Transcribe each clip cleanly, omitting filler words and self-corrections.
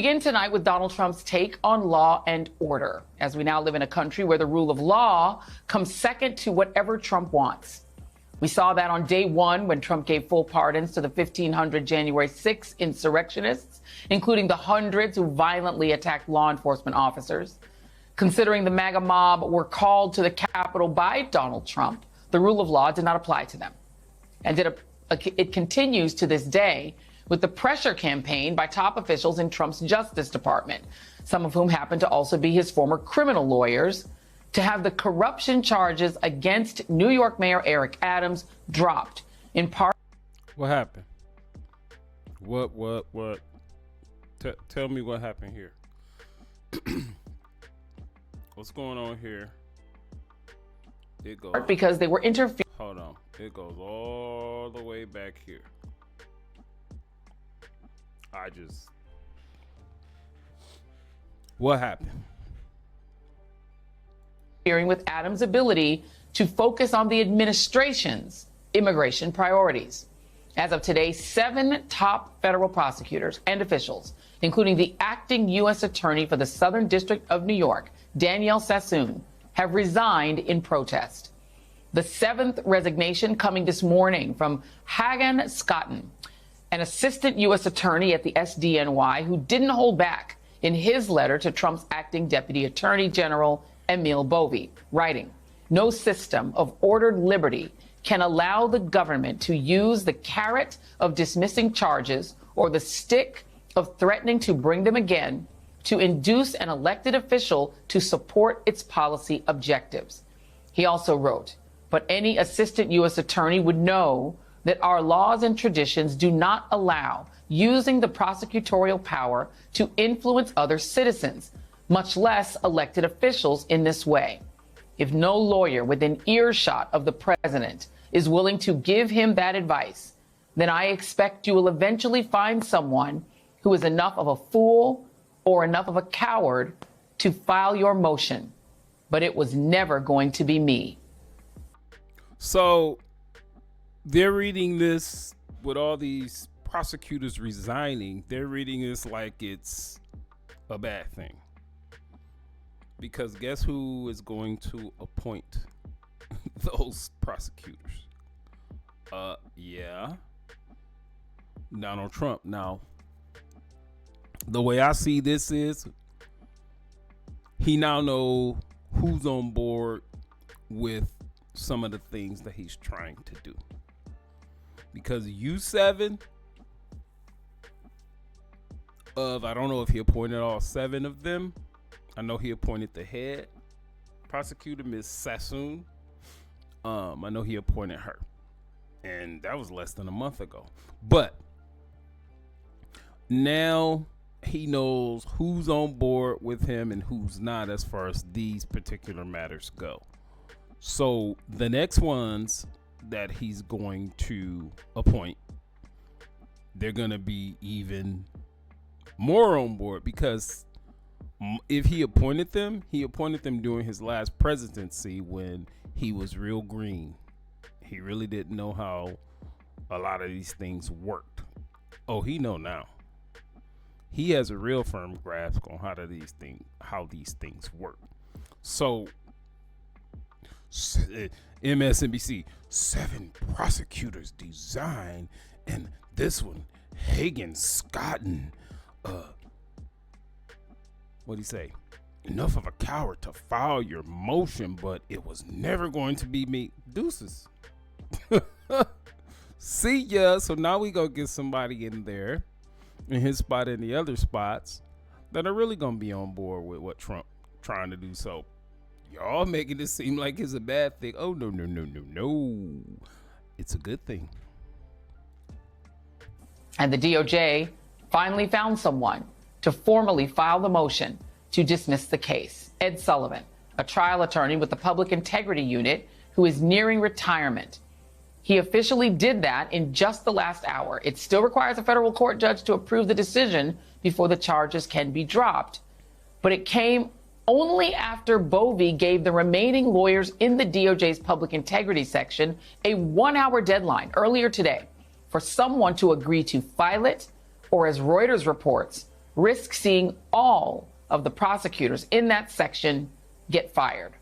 begin tonight with Donald Trump's take on law and order, as we now live in a country where the rule of law comes second to whatever Trump wants. We saw that on day one when Trump gave full pardons to the 1,500 January 6 insurrectionists, including the hundreds who violently attacked law enforcement officers. Considering the MAGA mob were called to the Capitol by Donald Trump, the rule of law did not apply to them. And it continues to this day with the pressure campaign by top officials in Trump's Justice Department, some of whom happen to also be his former criminal lawyers, to have the corruption charges against New York Mayor Eric Adams dropped, in part. What happened? What? Tell me what happened here. What's going on here? It goes because they were interfering. Hold on. It goes all the way back here. What happened? With Adams' ability to focus on the administration's immigration priorities. As of today, 7 top federal prosecutors and officials, including the acting U.S. attorney for the Southern District of New York, Danielle Sassoon, have resigned in protest. The 7th resignation coming this morning from Hagan Scotton, an assistant U.S. attorney at the SDNY who didn't hold back in his letter to Trump's acting Deputy Attorney General Emil Bovee, writing, "No system of ordered liberty can allow the government to use the carrot of dismissing charges or the stick of threatening to bring them again to induce an elected official to support its policy objectives." He also wrote, "But any assistant U.S. attorney would know that our laws and traditions do not allow using the prosecutorial power to influence other citizens, much less elected officials, in this way. If no lawyer within earshot of the president is willing to give him that advice, then I expect you will eventually find someone who is enough of a fool or enough of a coward to file your motion. But it was never going to be me." So they're reading this with all these prosecutors resigning. They're reading this like it's a bad thing. Because guess who is going to appoint those prosecutors? Yeah, Donald Trump. Now, the way I see this is he now knows who's on board with some of the things that he's trying to do. Because U7 I don't know if he appointed all 7 of them. I know he appointed the head prosecutor, Ms. Sassoon. I know he appointed her. And that was less than a month ago. But now he knows who's on board with him and who's not as far as these particular matters go. So the next ones that he's going to appoint, they're going to be even more on board, because if he appointed them during his last presidency when he was real green. He really didn't know how a lot of these things worked. Oh, he know now. He has a real firm grasp on how these things work. So MSNBC, 7 prosecutors designed, and this one, Hagan Scotton, what'd he say? Enough of a coward to file your motion, but it was never going to be me. Deuces. See ya. So now we go get somebody in there, in his spot and the other spots, that are really gonna be on board with what Trump trying to do. So y'all making this seem like it's a bad thing. Oh, no. It's a good thing. And the DOJ finally found someone to formally file the motion to dismiss the case. Ed Sullivan, a trial attorney with the Public Integrity Unit who is nearing retirement. He officially did that in just the last hour. It still requires a federal court judge to approve the decision before the charges can be dropped. But it came only after Bovee gave the remaining lawyers in the DOJ's Public Integrity section a 1-hour deadline earlier today for someone to agree to file it, or as Reuters reports, risk seeing all of the prosecutors in that section get fired.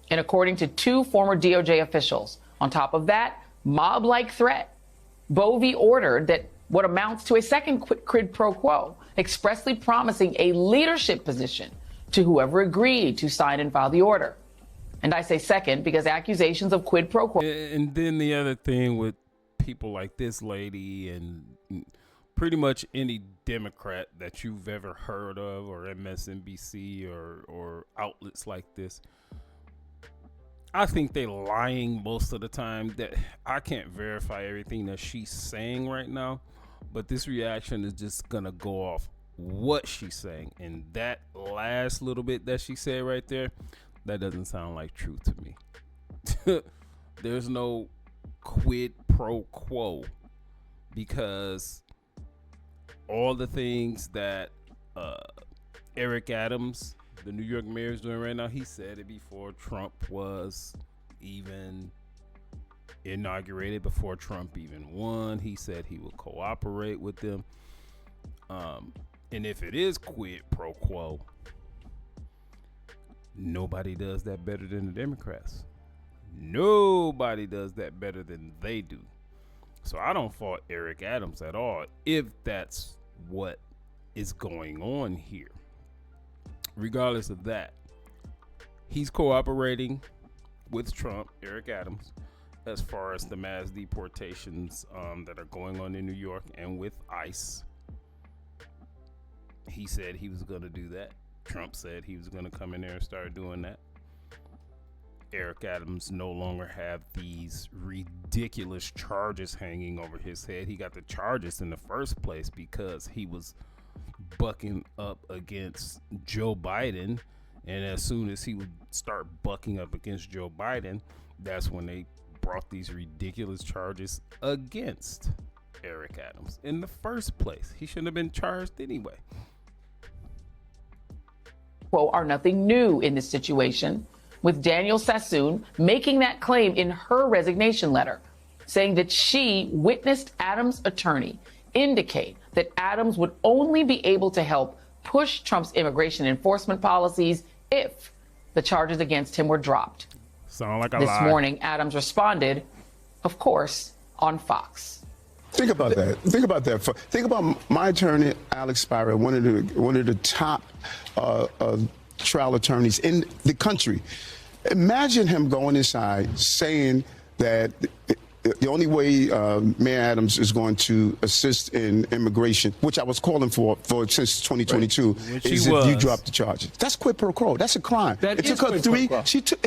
And according to two former DOJ officials, on top of that mob-like threat, Bovee ordered that what amounts to a second quid pro quo, expressly promising a leadership position to whoever agreed to sign and file the order. And I say second because accusations of quid pro quo. And then the other thing with people like this lady and pretty much any Democrat that you've ever heard of, or MSNBC or outlets like this, I think they're lying most of the time. That I can't verify everything that she's saying right now, but this reaction is just gonna go off what she's saying. And that last little bit that she said right there, that doesn't sound like truth to me. There's no quid pro quo, because all the things that Eric Adams, the New York mayor, is doing right now, he said it before Trump was even inaugurated, before Trump even won. He said he would cooperate with them. And if it is quid pro quo, nobody does that better than the Democrats. Nobody does that better than they do. So I don't fault Eric Adams at all if that's what is going on here. Regardless of that, he's cooperating with Trump, Eric Adams, as far as the mass deportations that are going on in New York and with ICE. He said he was going to do that. Trump said he was going to come in there and start doing that. Eric Adams no longer have these ridiculous charges hanging over his head. He got the charges in the first place because he was bucking up against Joe Biden. And as soon as he would start bucking up against Joe Biden, that's when they brought these ridiculous charges against Eric Adams in the first place. He shouldn't have been charged anyway. Quote, are nothing new in this situation, with Daniel Sassoon making that claim in her resignation letter, saying that she witnessed Adams' attorney indicate that Adams would only be able to help push Trump's immigration enforcement policies if the charges against him were dropped. Sound like a this lie. morning, Adams responded, of course, on Fox. Think about that. Think about that. Think about my attorney, Alex Spira, one of the top trial attorneys in the country. Imagine him going inside saying that the only way Mayor Adams is going to assist in immigration, which I was calling for since 2022, right, is if you drop the charges. That's quid pro quo. That's a crime. It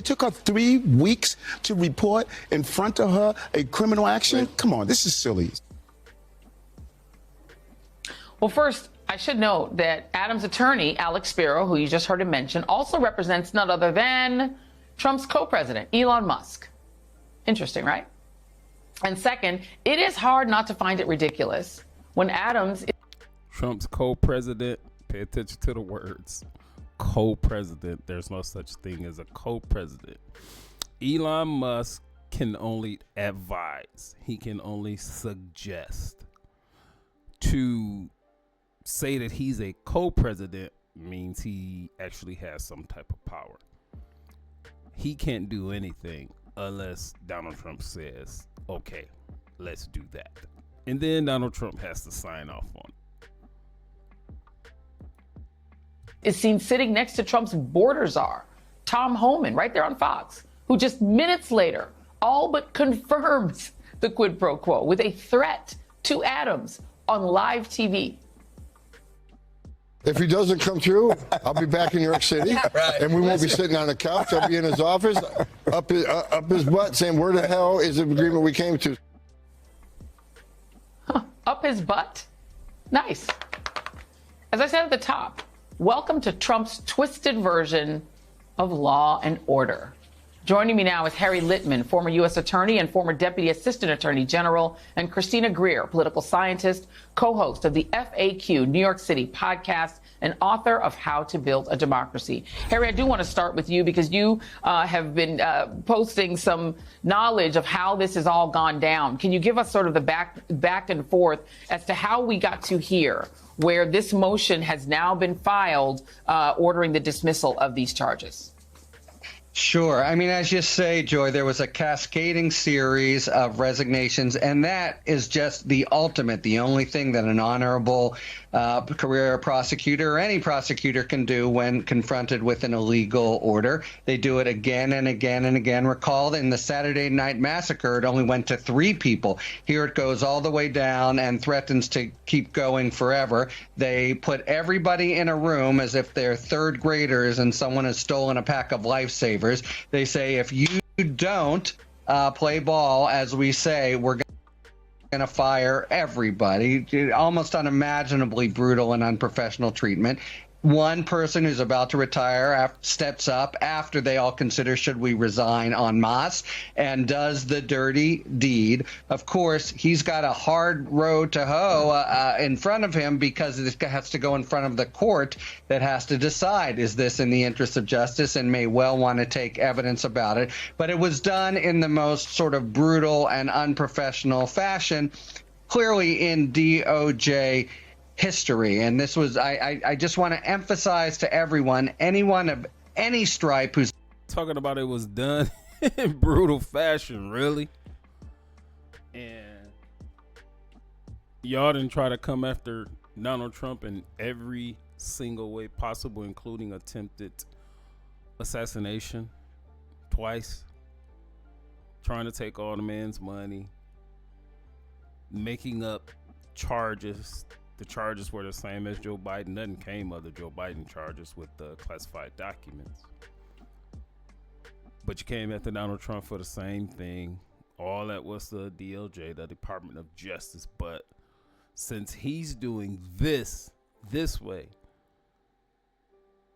took her 3 weeks to report in front of her a criminal action. Right. Come on, this is silly. Well, first, I should note that Adams' attorney, Alex Spira, who you just heard him mention, also represents none other than Trump's co-president, Elon Musk. Interesting, right? And second, it is hard not to find it ridiculous when Adams... Trump's co-president, pay attention to the words, co-president. There's no such thing as a co-president. Elon Musk can only advise. He can only suggest. To say that he's a co-president means he actually has some type of power. He can't do anything unless Donald Trump says, okay, let's do that. And then Donald Trump has to sign off on it. Is seen sitting next to Trump's border czar, Tom Homan, right there on Fox, who just minutes later all but confirms the quid pro quo with a threat to Adams on live TV. If he doesn't come through, I'll be back in New York City, and we won't be sitting on the couch. I'll be in his office, up his butt, saying, where the hell is the agreement we came to? Huh, up his butt? Nice. As I said at the top, welcome to Trump's twisted version of law and order. Joining me now is Harry Litman, former U.S. Attorney and former Deputy Assistant Attorney General, and Christina Greer, political scientist, co-host of the FAQ New York City podcast, and author of How to Build a Democracy. Harry, I do want to start with you because you have been posting some knowledge of how this has all gone down. Can you give us sort of the back and forth as to how we got to here, where this motion has now been filed ordering the dismissal of these charges? Sure. I mean, as you say, Joy, there was a cascading series of resignations, and that is just the ultimate, the only thing that an honorable career prosecutor or any prosecutor can do when confronted with an illegal order. They do it again and again and again. Recall in the Saturday Night Massacre, it only went to 3 people. Here it goes all the way down and threatens to keep going forever. They put everybody in a room as if they're third graders and someone has stolen a pack of lifesavers. They say, if you don't play ball, as we say, we're going to fire everybody. Almost unimaginably brutal and unprofessional treatment. One person who's about to retire steps up after they all consider, should we resign en masse, and does the dirty deed. Of course, he's got a hard road to hoe in front of him because it has to go in front of the court that has to decide, is this in the interest of justice, and may well want to take evidence about it. But it was done in the most sort of brutal and unprofessional fashion, clearly in DOJ history. And this was, I just want to emphasize to everyone, anyone of any stripe who's talking about it was done in brutal fashion, really. And y'all didn't try to come after Donald Trump in every single way possible, including attempted assassination twice, trying to take all the man's money, making up charges. The charges were the same as Joe Biden. Nothing came of the Joe Biden charges with the classified documents. But you came after Donald Trump for the same thing. All that was the DOJ, the Department of Justice. But since he's doing this way,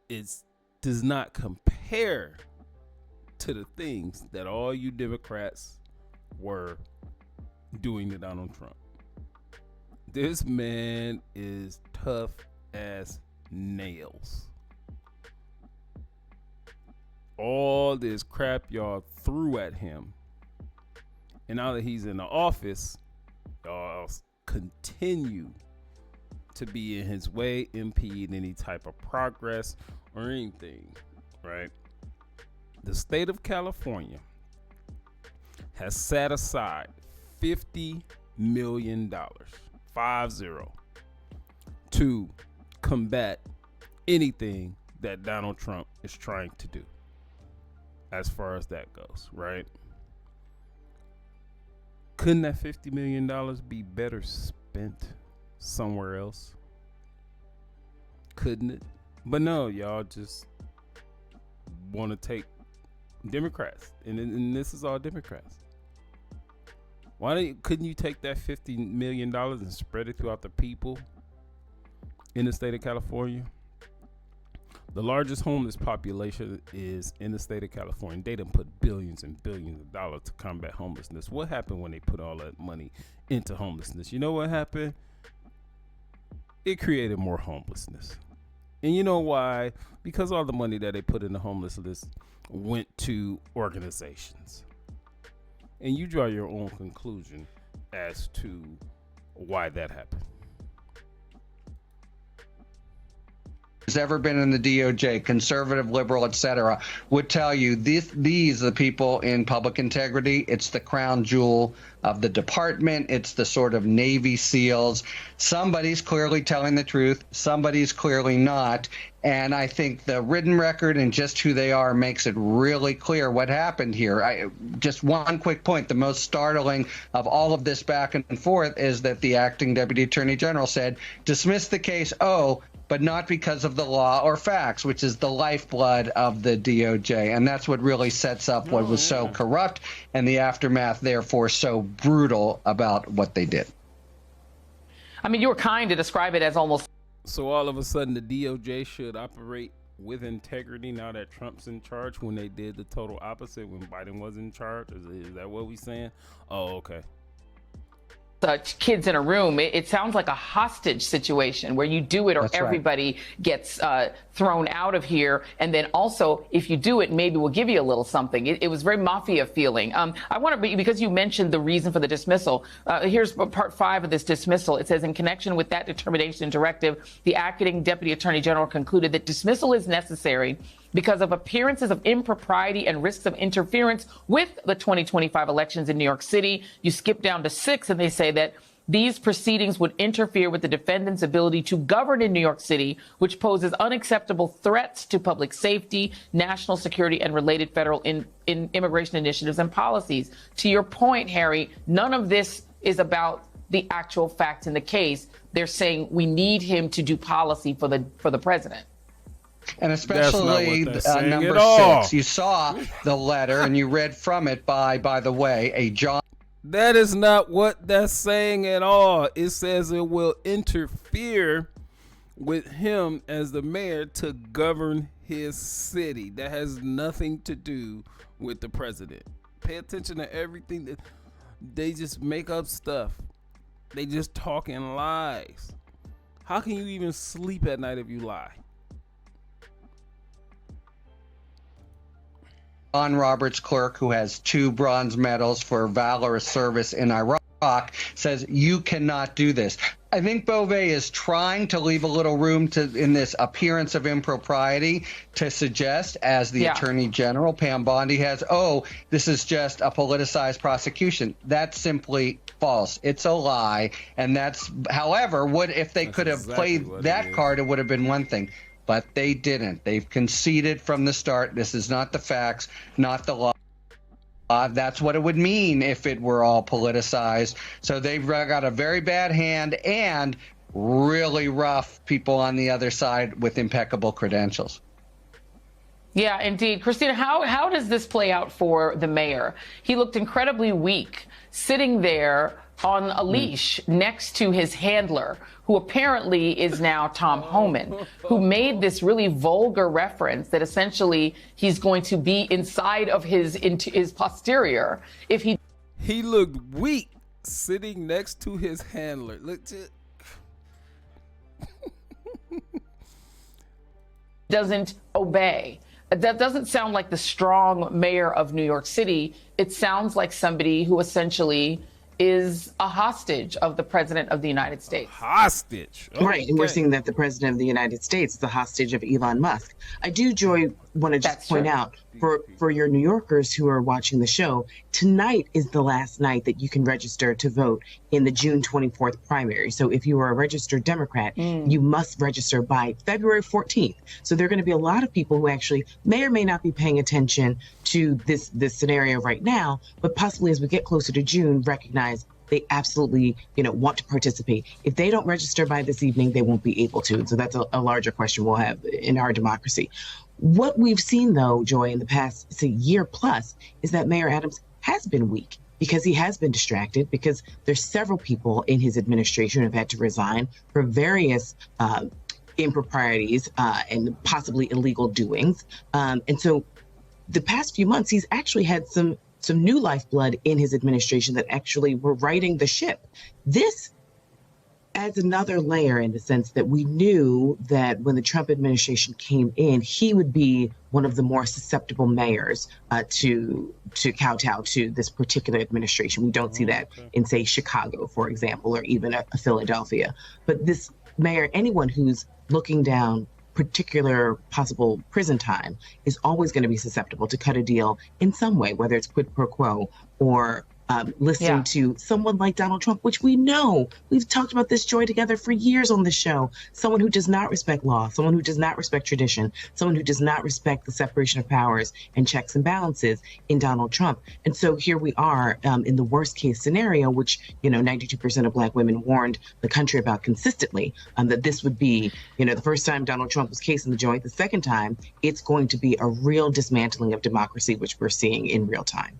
it does not compare to the things that all you Democrats were doing to Donald Trump. This man is tough as nails. All this crap y'all threw at him, and now that he's in the office, y'all continue to be in his way, impede any type of progress or anything, right? The state of California has set aside $50 million, 50, to combat anything that Donald Trump is trying to do, as far as that goes, right? Couldn't that $50 million be better spent somewhere else? Couldn't it? But no, y'all just want to take Democrats, and this is all Democrats. Couldn't you take that $50 million and spread it throughout the people in the state of California? The largest homeless population is in the state of California. They done put billions and billions of dollars to combat homelessness. What happened when they put all that money into homelessness? You know what happened? It created more homelessness. And you know why? Because all the money that they put into homelessness went to organizations. And you draw your own conclusion as to why that happened. Who's ever been in the DOJ, conservative, liberal, etc., would tell you these are the people in public integrity. It's the crown jewel of the department. It's the sort of Navy SEALs. Somebody's clearly telling the truth. Somebody's clearly not. And I think the written record and just who they are makes it really clear what happened here. Just one quick point. The most startling of all of this back and forth is that the acting deputy attorney general said, dismiss the case, but not because of the law or facts, which is the lifeblood of the DOJ. And that's what really sets up what was so corrupt and the aftermath, therefore, so brutal about what they did. I mean, you were kind to describe it as almost. So all of a sudden, the DOJ should operate with integrity now that Trump's in charge when they did the total opposite when Biden was in charge? Is that what we saying? Oh, okay. Such kids in a room, it sounds like a hostage situation where you do it or That's right. everybody gets thrown out of here. And then also, if you do it, maybe we'll give you a little something. It was very mafia feeling. I want to, because you mentioned the reason for the dismissal. Here's part 5 of this dismissal. It says, in connection with that determination directive, the acting deputy attorney general concluded that dismissal is necessary because of appearances of impropriety and risks of interference with the 2025 elections in New York City. You skip down to 6 and they say that these proceedings would interfere with the defendant's ability to govern in New York City, which poses unacceptable threats to public safety, national security, and related federal immigration initiatives and policies. To your point, Harry, none of this is about the actual facts in the case. They're saying we need him to do policy for the president. And especially number 6, you saw the letter and you read from it by the way, a John. That is not what that's saying at all. It says it will interfere with him as the mayor to govern his city. That has nothing to do with the president. Pay attention to everything that they just make up stuff. They just talking lies. How can you even sleep at night if you lie? John Roberts clerk, who has 2 bronze medals for valorous service in Iraq, says you cannot do this. I think Beauvais is trying to leave a little room in this appearance of impropriety to suggest, as the Attorney General, Pam Bondi, has, this is just a politicized prosecution. That's simply false. It's a lie. And that's, however, if they could have played that card, it would have been one thing. But they didn't. They've conceded from the start. This is not the facts, not the law. That's what it would mean if it were all politicized. So they've got a very bad hand and really rough people on the other side with impeccable credentials. Yeah, indeed. Christina, how does this play out for the mayor? He looked incredibly weak, sitting there on a leash next to his handler, who apparently is now Tom Homan, who made this really vulgar reference that essentially he's going to be inside of his posterior if he looked weak sitting next to his handler. doesn't obey. That doesn't sound like the strong mayor of New York City. It sounds like somebody who essentially is a hostage of the president of the United States. Hostage. Okay. Right. And we're seeing that the president of the United States is the hostage of Elon Musk. I do, Joy, want to just point out for your New Yorkers who are watching the show, tonight is the last night that you can register to vote in the June 24th primary. So if you are a registered Democrat, you must register by February 14th. So there are going to be a lot of people who actually may or may not be paying attention to this scenario right now, but possibly as we get closer to June, recognize they absolutely, want to participate. If they don't register by this evening, they won't be able to. So that's a larger question we'll have in our democracy. What we've seen, though, Joy, in the past year plus, is that Mayor Adams has been weak because he has been distracted, because there's several people in his administration who have had to resign for various improprieties and possibly illegal doings. And so the past few months, he's actually had some new lifeblood in his administration that actually were righting the ship. This adds another layer in the sense that we knew that when the Trump administration came in, he would be one of the more susceptible mayors to kowtow to this particular administration. We don't see that in, say, Chicago, for example, or even a Philadelphia. But this mayor, anyone who's looking down particular possible prison time, is always going to be susceptible to cut a deal in some way, whether it's quid pro quo or listening to someone like Donald Trump, which we know, we've talked about this, Joy, together for years on the show, someone who does not respect law, someone who does not respect tradition, someone who does not respect the separation of powers and checks and balances in Donald Trump. And so here we are in the worst case scenario, which, 92% of Black women warned the country about consistently, that this would be, the first time Donald Trump was casing the joint, the second time, it's going to be a real dismantling of democracy, which we're seeing in real time.